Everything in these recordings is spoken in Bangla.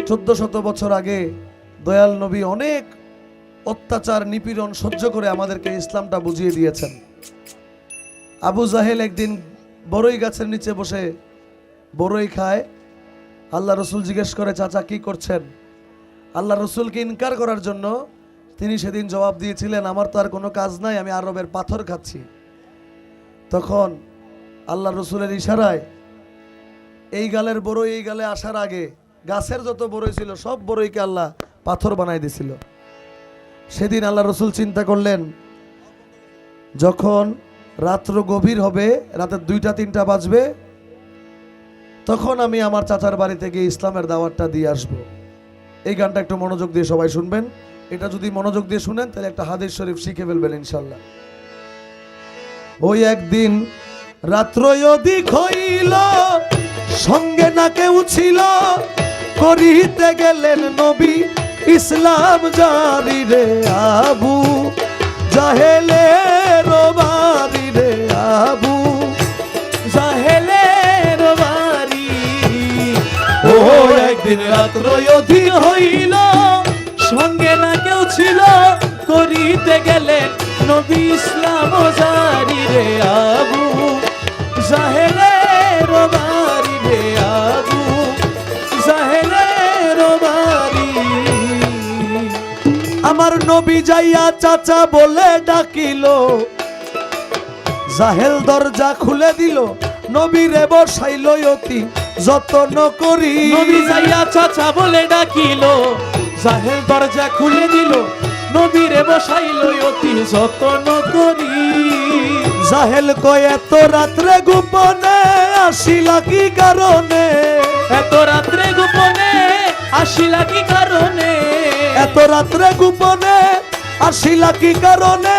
1400 বছর আগে দয়াল নবী অনেক অত্যাচার নিপীড়ন সহ্য করে আমাদেরকে ইসলামটা বুঝিয়ে দিয়েছেন। আবু জাহেল একদিন বড়ই গাছের নিচে বসে বড়ই খায়। আল্লাহ রসুল জিজ্ঞেস করে, চাচা কি করছেন? আল্লাহ রসুলকে ইনকার করার জন্য তিনি সেদিন জবাব দিয়েছিলেন, আমার তো আর কোনো কাজ নাই, আমি আরবের পাথর খাচ্ছি। তখন আল্লাহ রসুলের ইশারায় এই গালের বড়ই এই গালে আসার আগে গাছের যত বড়ই ছিল সব বড়ইকে আল্লাহ পাথর বানাই দিছিল। সেদিন আল্লাহ রসুল চিন্তা করলেন, যখন রাত্র গভীর হবে, রাতের 2টা-3টা বাজবে, তখন আমি আমার চাচার বাড়িতে গিয়ে ইসলামের দাওয়াতটা দিয়ে আসব। এই গানটা একটু মনোযোগ দিয়ে সবাই শুনবেন। এটা যদি মনোযোগ দিয়ে শুনেন তাহলে একটা হাদিস শরীফ শিখে ফেলবেন ইনশাল্লাহ। ওই একদিন রাত্র অধিক হইল, সঙ্গে না কেউ ছিল, করিতে গেলেন নবী ইসলাম জারি রে আবু জাহেলের বাড়ি রে আবু জাহেলের বাড়ি। ও একদিন রাত্র অধিক হইল, সঙ্গে না কেউ ছিল, করিতে গেলেন নবী ইসলাম জারি রে আবু জাহেলের বাড়ি রে আবু জাহেলের বাড়ি। আমার নবী যাইয়া চাচা বলে ডাকিল, জাহেল দরজা খুলে দিল, নবী রে বসাইল অতি যত্ন করি। নবী যাইয়া চাচা বলে ডাকিল, জাহেল দরজা খুলে দিল, নবীরে বসাইল অতি যত্ন করি। জাহেল কয়, এত রাত্রে গোপনে আসিলা কি কারণে? এত রাত্রে গোপনে আসিলা কি কারণে? এত রাত্রে গোপনে আসিলা কি কারণে?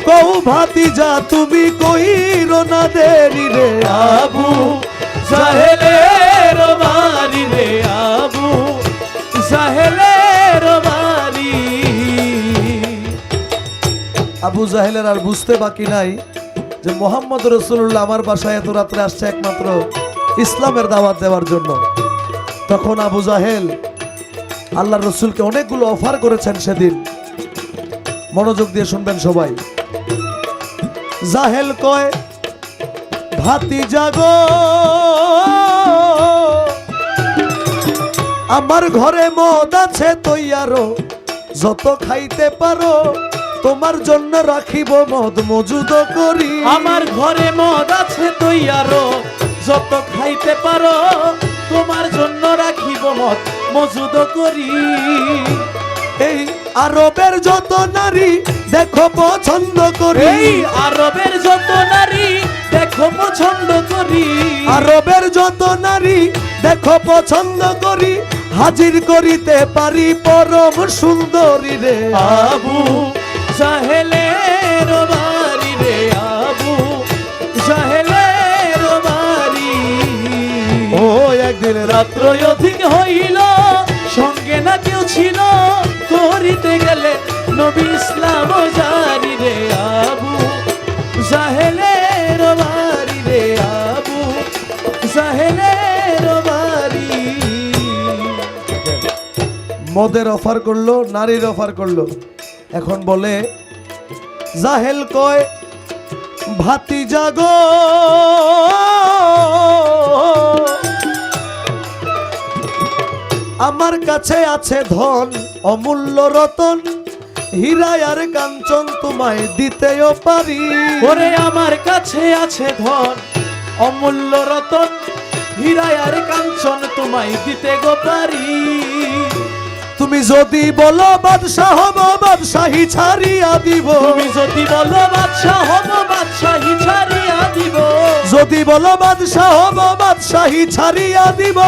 কৌ ভাতিজা তুমি কইরো না দেরি রে আবু জাহেলের বাড়ি রে আবু জাহেলের বাড়ি। আবু জাহেলের আর বুঝতে বাকি নাই যে মোহাম্মদ রসুল্লাহ আমার বাসায় এত রাত্রে আসছে একমাত্র ইসলামের দাওয়াত দেওয়ার জন্য। তখন আবু জাহেল আল্লাহ রসুলকে অনেকগুলো অফার করেছেন সেদিন। মনোযোগ দিয়ে শুনবেন সবাই। জাহেল কয়, ভাতিজা গো আমার ঘরে মদ আছে তৈয়ারো, যত খাইতে পারো তোমার জন্য রাখিব মদ মজুদ করি। আমার ঘরে মদ আছে তৈয়ারো, যত খাইতে পারো তোমার জন্য রাখিব মদ মজুদ করি। এই আরবের যত নারী দেখো পছন্দ করি। এই আরবের যত নারী দেখো পছন্দ করি। আরবের যত নারী দেখো পছন্দ করি, হাজির করিতে পারি পরম সুন্দরী রে আবু জাহেলের বাড়ি রে আবু জাহেলের বাড়ি। ও একদিন রাত্র অধিক হইল, সঙ্গে না কেউ ছিল, করিতে গেলে নবী ইসলাম জারি রে আবু জাহেলের বাড়ি রে আবু জাহেলের বাড়ি। মদের অফার করলো, নারীর অফার করলো। এখন বলে জাহেল কয়, ভাতিজা গো আমার কাছে আছে ধন অমূল্য রতন, হীরা আর কাঞ্চন তোমায় দিতেও পারি। ওরে আমার কাছে আছে ধন অমূল্য রতন, হীরা আর কাঞ্চন তোমায় দিতে গো পারি। তুমি যদি বলো বাদশাহ হব, বাদশাহী ছাড়িয়া দিব। তুমি যদি বলো বাদশাহ হব, বাদশাহী ছাড়িয়া দিব। যদি বলো বাদশাহ হব, বাদশাহী ছাড়িয়া দিব।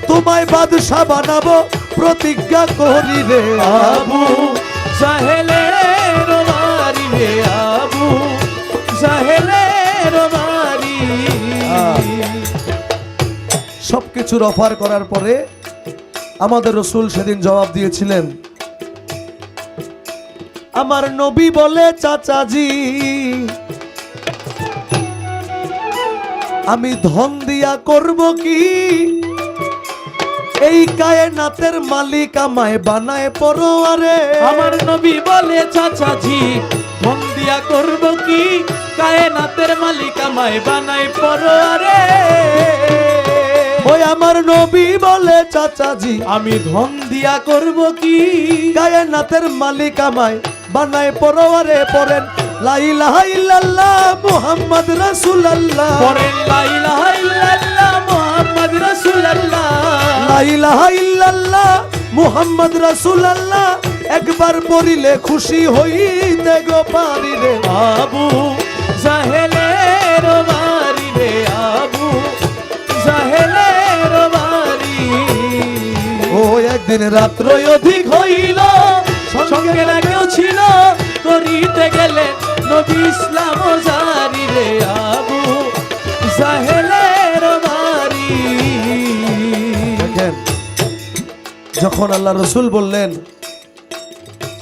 তোমায় বাদশাহ বানাবো প্রতিজ্ঞা করি রে আবু জাহেলের বাড়ি রে আবু জাহেলের বাড়ি। সবকিছুর অফার করার পরে আমাদের রসুল সেদিন জবাব দিয়েছিলেন, আমার নবী বলে চাচাজি আমি ধন দিয়া করব কি, এই কায়নাতের মালিক আমায় বানায় পরোয়ারে। আমার নবী বলে চাচাজি মন দিয়া করব কি, কায়নাতের মালিক আমায় বানায় পরোয়ারে। ওই আমার নবী বলে চাচাজি আমি ধন দিয়া করব কি, কায়নাতের মালিক আমায় বানায় পরোয়ারে। পড়েন লা ইলাহা ইল্লাল্লাহ মুহাম্মদ রাসূলুল্লাহ, পড়েন লা ইলাহা ইল্লাল্লাহ মুহাম্মদ রাসূলুল্লাহ, লা ইলাহা ইল্লাল্লাহ মুহাম্মদ রাসূলুল্লাহ। একবার পড়িলে খুশি হইতে গো পারি রে। আবু জাহেলের বাড়ি রে, আবু জাহেলের বাড়ি। ও একদিন রাত্রই অধিক হইল সঙ্গে না কেউ ছিল, করিতে গেলে নবী ইসলাম জারি রে, আবু জাহেলের বাড়ি। দেখেন, যখন আল্লাহ রসুল বললেন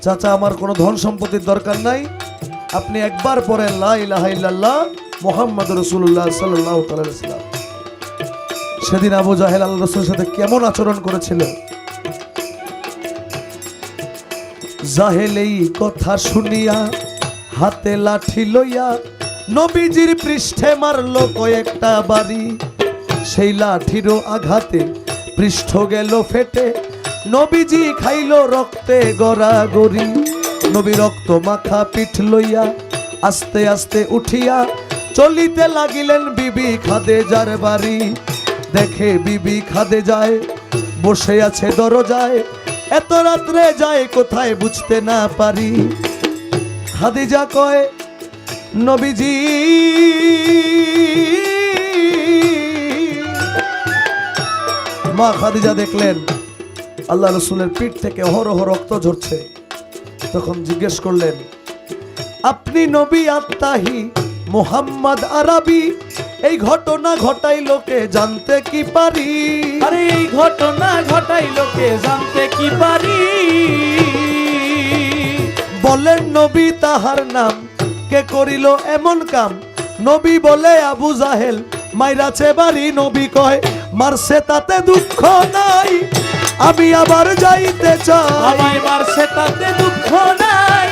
চাচা আমার কোনো ধন সম্পত্তির দরকার নাই, আপনি একবার পড়েন লা ইলাহা ইল্লাল্লাহ মুহাম্মদ রাসূলুল্লাহ সাল্লাল্লাহু তাআলা আলাইহি ওয়াসাল্লাম। সেদিন আবু জাহেল আল্লাহ রসুলের সাথে কেমন আচরণ করেছিল। জাহেল এই কথা শুনিয়া হাতে লাঠি লইয়া নবীজির পৃষ্ঠে মারলো কয়েকটা বাড়ি। সেই লাঠিরও আঘাতে পৃষ্ঠ গেল ফেটে, নবীজি খাইল রক্তে গড়াগড়ি। নবী রক্ত মাখা পিঠ লইয়া আস্তে আস্তে উঠিয়া চলিতে লাগিলেন বিবি খাদেজার বাড়ি। দেখে বিবি খাদেজায় বসে আছে দরজায়, এত রাত্রে যায় কোথায় বুঝতে না পারি। খাদিজা কয় নবীজি মা খাদিজা দেখলেন আল্লাহ রসুলের পিঠ থেকে অহরহ রক্ত ঝরছে। তখন জিজ্ঞেস করলেন আপনি নবী আত্মাহি মুহাম্মদ আরবি, এই ঘটনা ঘটাই লোকে জানতে কি পারি। আরে এই ঘটনা ঘটাই লোকে জানতে কি পারি। বলেন নবী তাহার নাম, কে করিল এমন কাম। নবী বলে আবু জাহেল মাইরাছে বাড়ি। নবী কয় মারছে তাতে দুঃখ নাই, আমি আবার যাইতে চাই। আমায় মারছে তাতে দুঃখ নাই,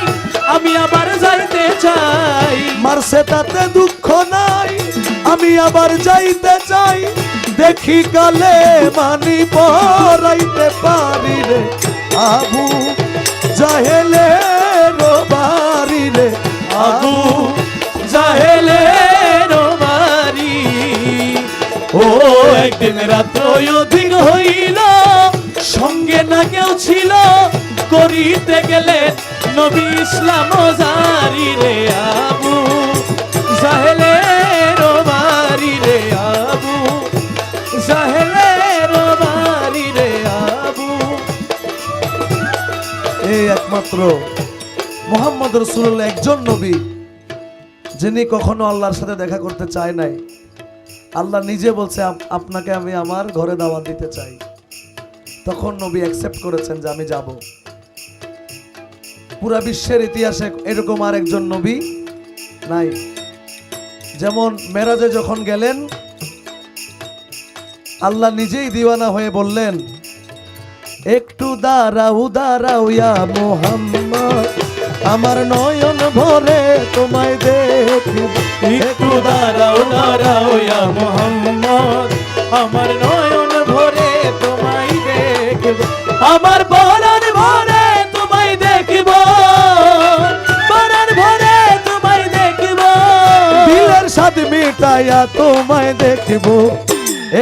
আমি আবার যাইতে চাই। মারছে তাতে দুঃখ নাই, আমি আবার যাইতে চাই। দেখি কালে মানি পরাইতে পারি রে, আবু জাহেলের বাড়ি রে, আবু জাহেলের বাড়ি। ও একদিন রাত্র অধিক হইল, সঙ্গে না কেউ ছিল, করিতে গেলে নবী ইসলাম জারি রে, আবু জাহেলের বাড়ি রে, আবু জাহেলের বাড়ি রে, আবু। এই একমাত্র মুহাম্মদ রাসূলুল্লাহ একজন নবী যিনি কখনো আল্লাহর সাথে দেখা করতে চায় নাই। আল্লাহ নিজে বলছে আপনাকে আমি আমার ঘরে দাওয়াত দিতে চাই। তখন নবী অ্যাকসেপ্ট করেছেন যে আমি যাব। পুরা বিশ্বের ইতিহাসে এরকম আর একজন নবী নাই। যেমন মেরাজে যখন গেলেন আল্লাহ নিজেই দিওয়ানা হয়ে বললেন একটু দাঁড়াও দাঁড়াও ইয়া মুহাম্মদ, আমার নয়ন ভরে তোমায় দেখি। একটু দাঁড়াও দাঁড়াও ইয়া মুহাম্মদ, আমার নয়ন ভরে তোমায় দেখব, আমার পরাণ ভরে তোমায় দেখব, পরাণ ভরে তোমায় দেখব, দিলের স্বাদ মিটাইয়া তোমায় দেখব।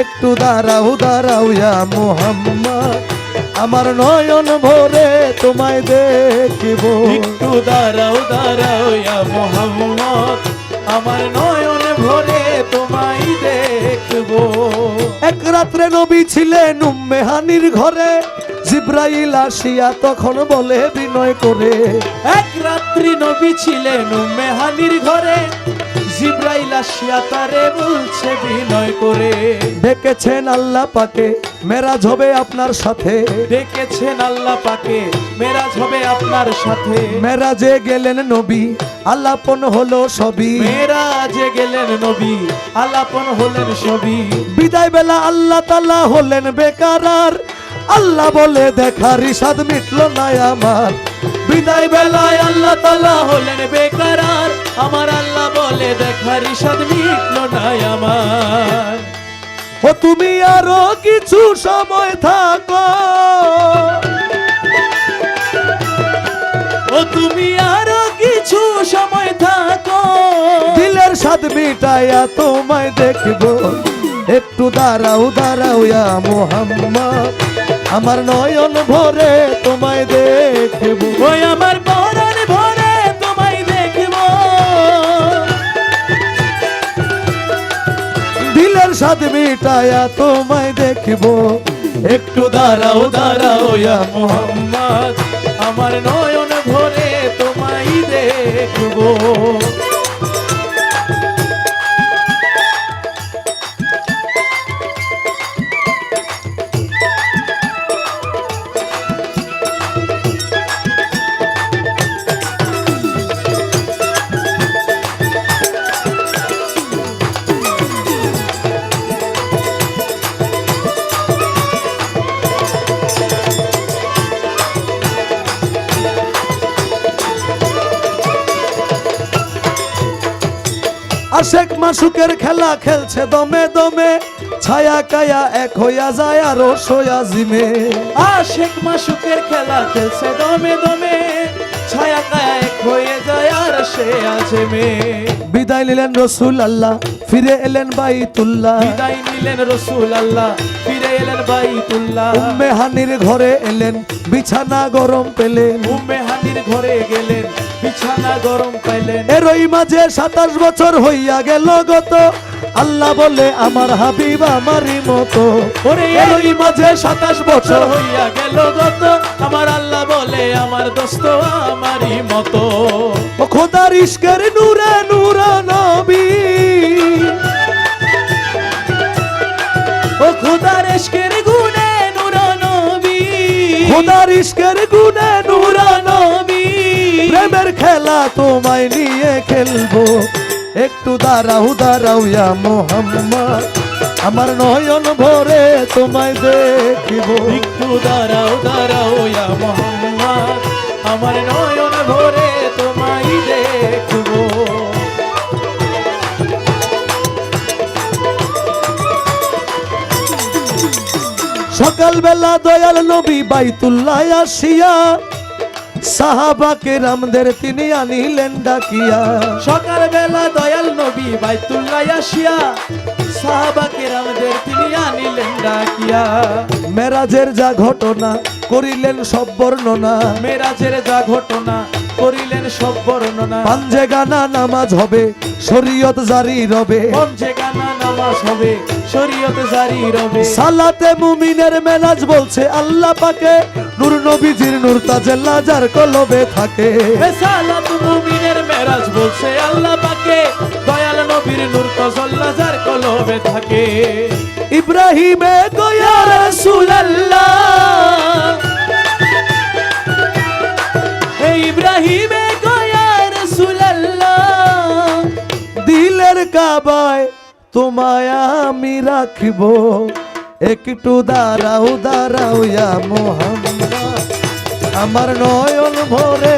একটু দাঁড়াও দাঁড়াও ইয়া মুহাম্মদ, আমার নয়ন ভরে তোমায় দেখব। একটু দাঁড়াও দাঁড়াও ইয়া মুহাম্মদ, আমার নয়ন ভরে তোমায় দেখব। এক রাত্রে নবী ছিলেন উম্মে হানির ঘরে, জিব্রাইল আসিয়া তখন বলে বিনয় করে। এক রাত্রি নবী ছিলেন উম্মে হানির ঘরে, জিব্রাইল আসিয়া তারে বলছে বিনয় করে। ডেকেছেন আল্লাহ পাকে মেরাজ হবে আপনার সাথে, ডেকেছেন আল্লাহ পাকে মেরাজ হবে আপনার সাথে। মেরাজে গেলেন নবী আলাপন হলো সবই, মেরাজে গেলেন নবী আলাপন হলেন সবই। বিদায় বেলা আল্লাহ তাআলা হলেন বেকারার, আল্লাহ বলে দেখার ইসাদ মিটলো না আমার। বিদায় বেলায় আল্লাহ তাআলা হলেন বেকরার, আমার আল্লাহ বলে দেখার ইশাদ মিটলো না আমার। ও তুমি আরো কিছু সময় থাকো, ও তুমি আরো কিছু সময় থাকো, দিলের স্বাদ মিটাইয়া তোমায় দেখবো। একটু দাঁড়াও দাঁড়াও ইয়া মুহাম্মদ, আমার নয়ন ভরে তোমায় দেখবো। ওই আমার পরাণ ভরে তোমায় দেখবো। দিলের স্বাদ মিটাইয়া তোমায় দেখবো। একটু দাঁড়াও দাঁড়াও ইয়া মুহাম্মদ, আমার নয়ন ভরে তোমায় দেখবো। আশেক মাসুকের খেলা খেলছে দমে দমে, ছায়া কায়া এক হইয়া যায় আর সয়া জিমে। আশেক মাসুকের খেলা খেলছে দমে দমে, ছায়া কায়া এক হয়ে যায় আর সে আছে মে। বিদায় নিলেন রসুল আল্লাহ, ফিরে এলেন বাইতুল্লাহ। বিদায় নিলেন রসুল আল্লাহ, ফিরে এলেন বাইতুল্লাহ। উম্মে হানির ঘরে এলেন, বিছানা গরম পেলেন। উম্মে হানির ঘরে গেলেন, বিছানা গরম পাইলেন। এরই মাঝে 27 বছর হইয়া গেল গত, আল্লাহ বলে আমার হাবিব আমারই মতো। ওরে এরই মাঝে 27 বছর হইয়া গেল গত, আমার আল্লাহ বলে আমার দোস্ত আমারই মতো। ও খোদার ইশকের নূরে নূরা নবী, ও খোদার ইশকের গুণে নূর নবী, খোদার ইশকের গুণে নূরা নবী। প্রেমের খেলা তোমায় নিয়ে খেলবো। একটু দাঁড়াও দাঁড়াও ইয়া মুহাম্মদ, আমার নয়ন ভরে তোমায় দেখবো। একটু দাঁড়াও দাঁড়াও ইয়া মুহাম্মদ, আমার নয়ন ভরে তোমায় দেখবো। সকালবেলা দয়াল নবী বাইতুল্লাহ আসিয়া, সাহাবাকে রামদের তিনি আনিলেন ডাকিয়া। সকাল বেলা দয়াল নবী বাইতুল্লাহ আসিয়া, সাহাবাকে রামদের তিনি আনিলেন ডাকিয়া। মেরাজের যা ঘটনা করিলেন সব বর্ণনা, মেরাজের যা ঘটনা করিলেন সব বর্ণনা। পাঞ্জে গানা নামাজ হবে, শরীয়ত জারি রবে। পঞ্চে গানা নামাজ হবে, শরীয়ত জারি রবে। সালাতে মুমিনের মেরাজ বলছে আল্লাহ পাকে, নূর নবীজির নূর তাজেল্লা যার কলবে থাকে। সালাত মুমিনের মেরাজ বলছে আল্লাহ পাকে, দয়াল নবীর নূর তাজাল্লা যার কলবে থাকে। ইব্রাহিমে গয়া রাসূলুল্লাহ, হে ইব্রাহিমে গয়া রাসূলুল্লাহ, দিলের কাবায় তোমায় আমি রাখবো। একটু দাঁড়াও দাঁড়াও ইয়া মুহাম্মদ, আমার নয়ন ভরে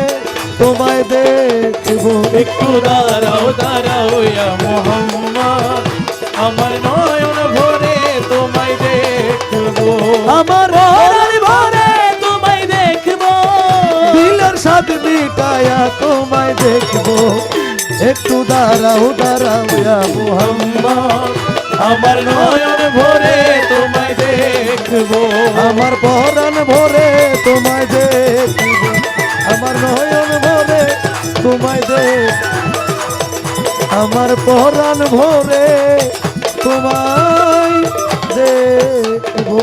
তোমায় দেখবো। একটু দাঁড়াও দাঁড়াও ইয়া মুহাম্মদ, আমার নয়ন ভরে তোমায় দেখবো। আমার পরাণ ভরে তোমায় দেখবো। দিলের স্বাদ মিটায়া তোমায় দেখবো। একটু দাঁড়াও দাঁড়াও ইয়া মুহাম্মদ, আমার নয়ন ভরে তোমায় দেখবো। আমার পরাণ ভরে তোমায় দেখবো। আমার নয়ন ভরে তোমায় দেখ, আমার পরাণ ভরে তোমায় দেখবো।